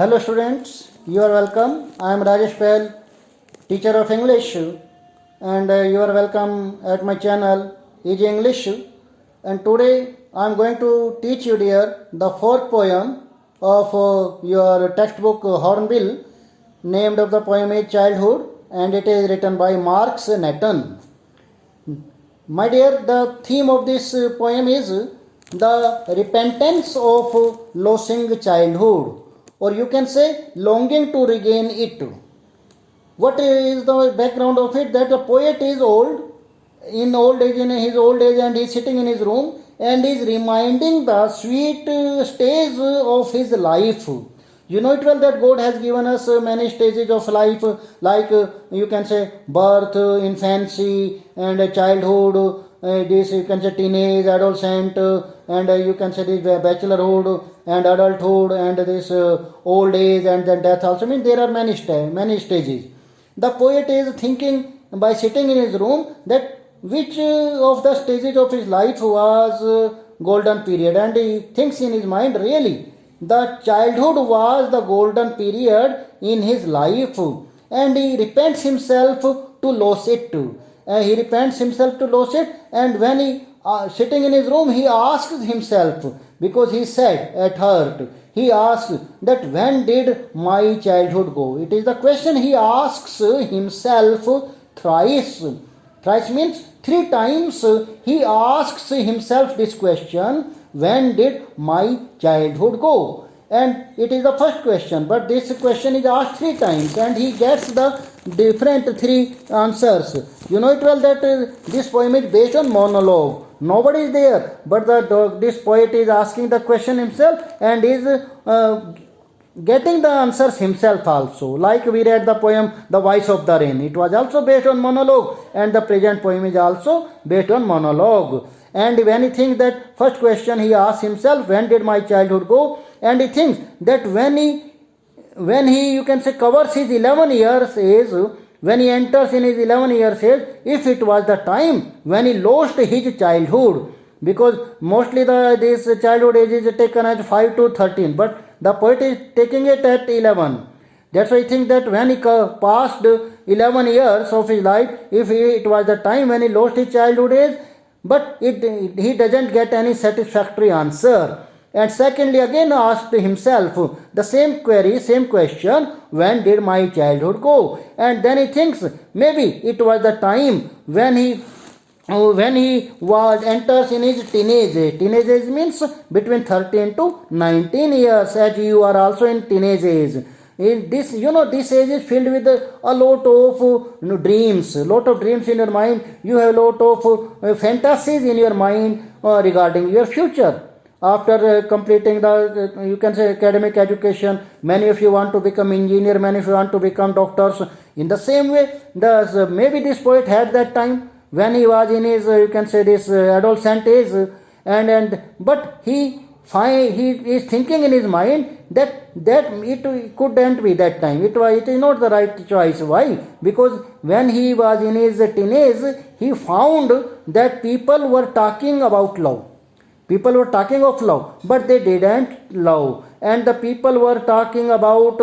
Hello students, you are welcome. I am Rajesh Paul, teacher of English, and you are welcome at my channel Easy English. And today I am going to teach you dear the fourth poem of your textbook Hornbill. Named of the poem is Childhood, and it is written by Mark Nathan. My dear, the theme of this poem is the repentance of losing childhood, or you can say longing to regain it. What is the background of it? That the poet is old, in his old age, and he is sitting in his room and is reminding the sweet stage of his life. You know it well that God has given us many stages of life, like you can say birth, infancy, and childhood. This you can say teenage, adolescent, and you can say this bachelorhood and adulthood, and this old age, and then death also. I mean there are many stages. The poet is thinking by sitting in his room that which of the stages of his life was golden period, and he thinks in his mind really the childhood was the golden period in his life, and he repents himself to lose it. He repents himself to lose it, and when he sitting in his room, he asks himself, because he said at heart, he asks that when did my childhood go? It is the question he asks himself thrice. Thrice means three times he asks himself this question, when did my childhood go? And it is the first question, but this question is asked three times, and he gets the different three answers. You know it well that this poem is based on monologue. Nobody is there, but this poet is asking the question himself and is getting the answers himself also. Like we read the poem The Voice of the Rain. It was also based on monologue, and the present poem is also based on monologue. And when he thinks that first question, he asks himself, when did my childhood go? And he thinks that when he you can say covers his 11 years age, when he enters in his 11 years age, if it was the time when he lost his childhood, because mostly this childhood age is taken as 5 to 13, but the poet is taking it at 11. That's why I think that when he passed 11 years of his life, if it was the time when he lost his childhood age, but he doesn't get any satisfactory answer. And secondly, again asked himself the same query, same question, when did my childhood go? And then he thinks maybe it was the time when he enters in his teenage age. Teenage age means between 13 to 19 years, as you are also in teenage age. In this, this age is filled with a lot of dreams, in your mind. You have a lot of fantasies in your mind regarding your future. After completing the, you can say, academic education, many of you want to become engineer, many of you want to become doctors. In the same way, maybe this poet had that time when he was in his, you can say, this adolescent age, but he is thinking in his mind that it couldn't be that time. It is not the right choice. Why? Because when he was in his teenage, he found that people were talking about love. People were talking of love, but they didn't love. And the people were talking about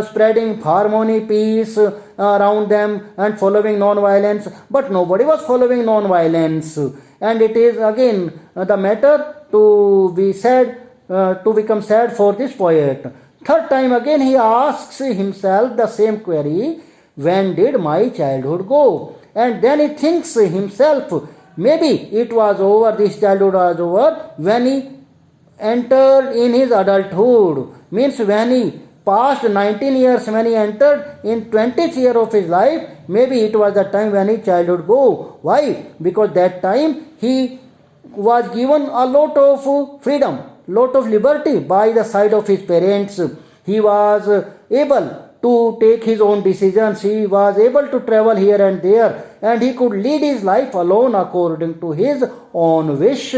spreading harmony, peace around them, and following non-violence, but nobody was following non-violence. And it is again the matter to be sad, to become sad for this poet. Third time again he asks himself the same query, when did my childhood go? And then he thinks himself, maybe it was over, this childhood was over, when he entered in his adulthood. Means when he passed 19 years, when he entered in 20th year of his life, maybe it was the time when his childhood go. Why? Because that time he was given a lot of freedom, lot of liberty by the side of his parents. He was able to take his own decisions. He was able to travel here and there, and he could lead his life alone according to his own wish.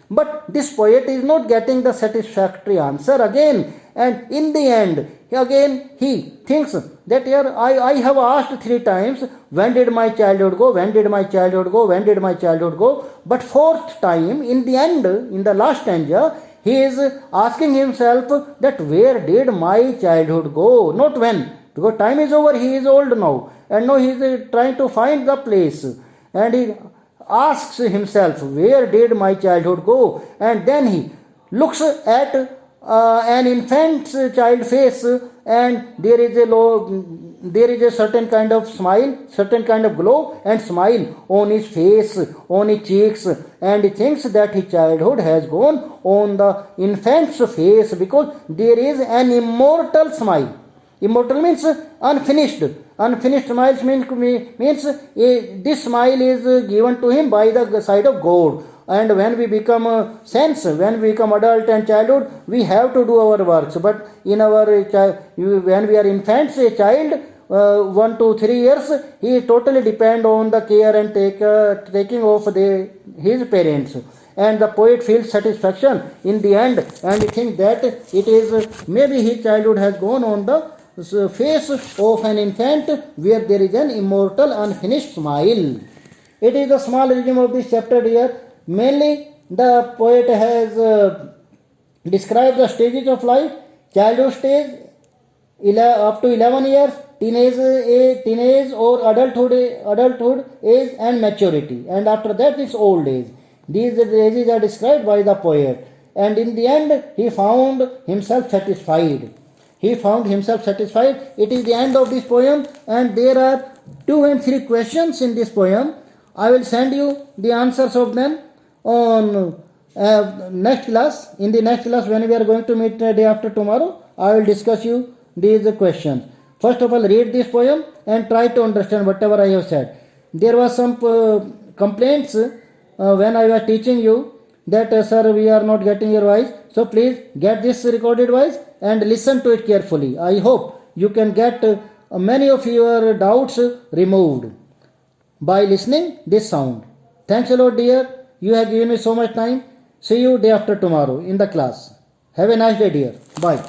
But this poet is not getting the satisfactory answer again, and in the end, again he thinks that here I have asked three times, when did my childhood go, when did my childhood go, when did my childhood go? But fourth time, in the end, in the last stanza, he is asking himself that where did my childhood go? Not when, because time is over, he is old now. And now he is trying to find the place. And he asks himself, where did my childhood go? And then he looks at an infant's child face, and there is a certain kind of smile, certain kind of glow and smile on his face, on his cheeks, and he thinks that his childhood has gone on the infant's face, because there is an immortal smile. Immortal means unfinished. Unfinished smiles means this smile is given to him by the side of God. And when we become when we become adult and childhood, we have to do our works. But in our when we are infants, a child 1 to 3 years, he totally depend on the care and taking of his parents. And the poet feels satisfaction in the end, and he thinks that it is maybe his childhood has gone on the face of an infant, where there is an immortal unfinished smile. It is the small resume of this chapter here. Mainly the poet has described the stages of life: childhood stage up to 11 years, teenage or adulthood age, and maturity. And after that it's old age. These ages are described by the poet. And in the end he found himself satisfied. He found himself satisfied. It is the end of this poem, and there are 2 and 3 questions in this poem. I will send you the answers of them on next class. In the next class, when we are going to meet day after tomorrow, I will discuss you these questions. First of all, read this poem and try to understand whatever I have said. There was some complaints when I was teaching you that sir, we are not getting your voice. So please get this recorded voice and listen to it carefully. I hope you can get many of your doubts removed by listening this sound. Thanks a lot, dear. You have given me so much time. See you day after tomorrow in the class. Have a nice day, dear. Bye.